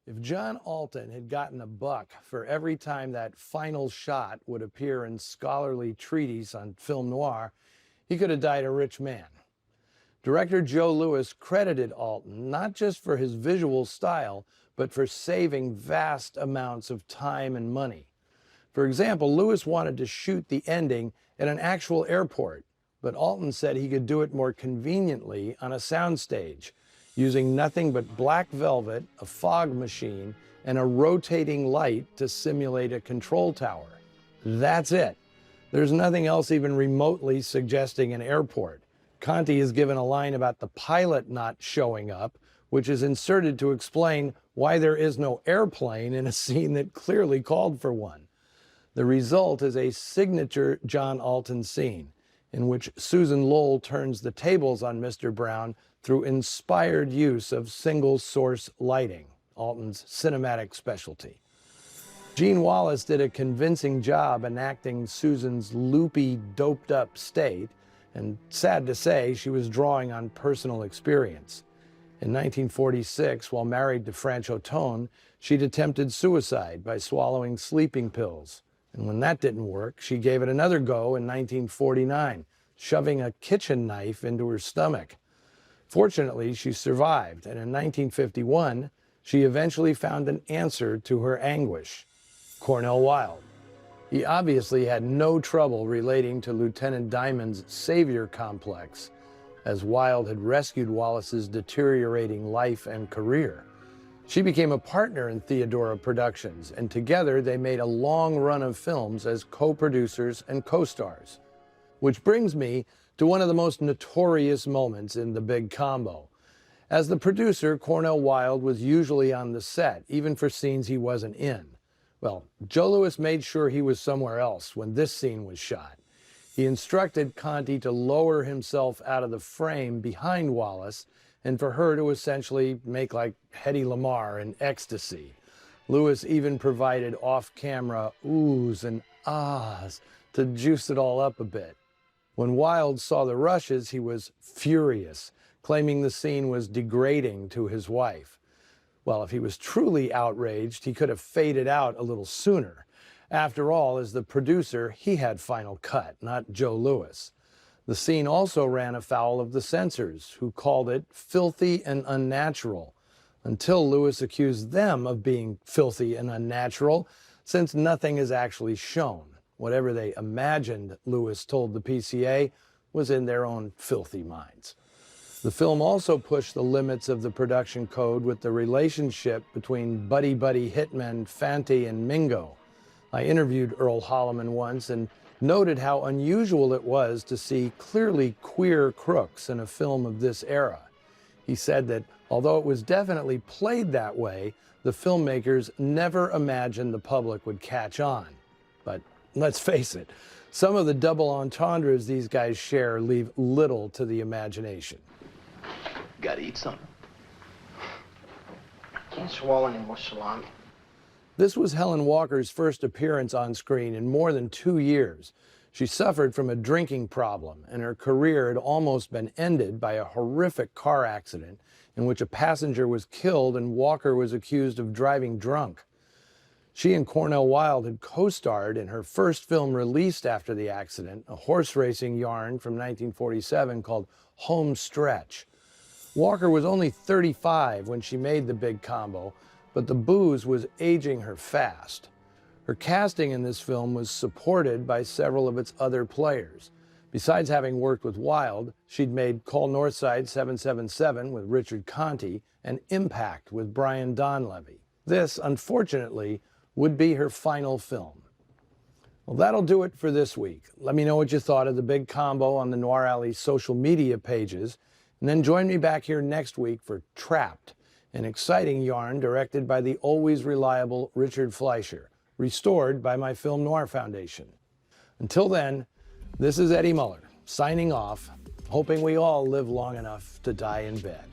If John Alton had gotten a buck for every time that final shot would appear in scholarly treatise on film noir, he could have died a rich man. Director Joe Lewis credited Alton not just for his visual style, but for saving vast amounts of time and money. For example, Lewis wanted to shoot the ending at an actual airport, but Alton said he could do it more conveniently on a soundstage, using nothing but black velvet, a fog machine, and a rotating light to simulate a control tower. That's it. There's nothing else even remotely suggesting an airport. Conti is given a line about the pilot not showing up, which is inserted to explain why there is no airplane in a scene that clearly called for one. The result is a signature John Alton scene, in which Susan Lowell turns the tables on Mr. Brown through inspired use of single-source lighting, Alton's cinematic specialty. Gene Wallace did a convincing job enacting Susan's loopy, doped-up state, and sad to say, she was drawing on personal experience. In 1946, while married to Francho Tone, she'd attempted suicide by swallowing sleeping pills. And when that didn't work, she gave it another go in 1949, shoving a kitchen knife into her stomach. Fortunately, she survived, and in 1951, she eventually found an answer to her anguish: Cornel Wilde. He obviously had no trouble relating to Lieutenant Diamond's savior complex, as Wilde had rescued Wallace's deteriorating life and career. She became a partner in Theodora Productions, and together they made a long run of films as co-producers and co-stars. Which brings me to one of the most notorious moments in The Big Combo. As the producer, Cornel Wilde was usually on the set, even for scenes he wasn't in. Well, Joe Lewis made sure he was somewhere else when this scene was shot. He instructed Conti to lower himself out of the frame behind Wallace and for her to essentially make like Hedy Lamarr in Ecstasy. Lewis even provided off-camera oohs and ahs to juice it all up a bit. When Wilde saw the rushes, he was furious, claiming the scene was degrading to his wife. Well, if he was truly outraged, he could have faded out a little sooner. After all, as the producer, he had final cut, not Joe Lewis. The scene also ran afoul of the censors, who called it filthy and unnatural, until Lewis accused them of being filthy and unnatural, since nothing is actually shown. Whatever they imagined, Lewis told the PCA, was in their own filthy minds. The film also pushed the limits of the production code with the relationship between buddy-buddy hitmen Fante and Mingo. I interviewed Earl Holliman once and noted how unusual it was to see clearly queer crooks in a film of this era. He said that although it was definitely played that way, the filmmakers never imagined the public would catch on. But let's face it, some of the double entendres these guys share leave little to the imagination. Gotta eat something. Can't swallow any more salami. This was Helen Walker's first appearance on screen in more than 2 years. She suffered from a drinking problem, and her career had almost been ended by a horrific car accident in which a passenger was killed and Walker was accused of driving drunk. She and Cornel Wilde had co-starred in her first film released after the accident, a horse racing yarn from 1947 called Home Stretch. Walker was only 35 when she made The Big Combo, but the booze was aging her fast. Her casting in this film was supported by several of its other players. Besides having worked with Wilde, she'd made Call Northside 777 with Richard Conti and Impact with Brian Donlevy. This, unfortunately, would be her final film. Well, that'll do it for this week. Let me know what you thought of The Big Combo on the Noir Alley social media pages, and then join me back here next week for Trapped, an exciting yarn directed by the always reliable Richard Fleischer, restored by my Film Noir Foundation. Until then, this is Eddie Muller, signing off, hoping we all live long enough to die in bed.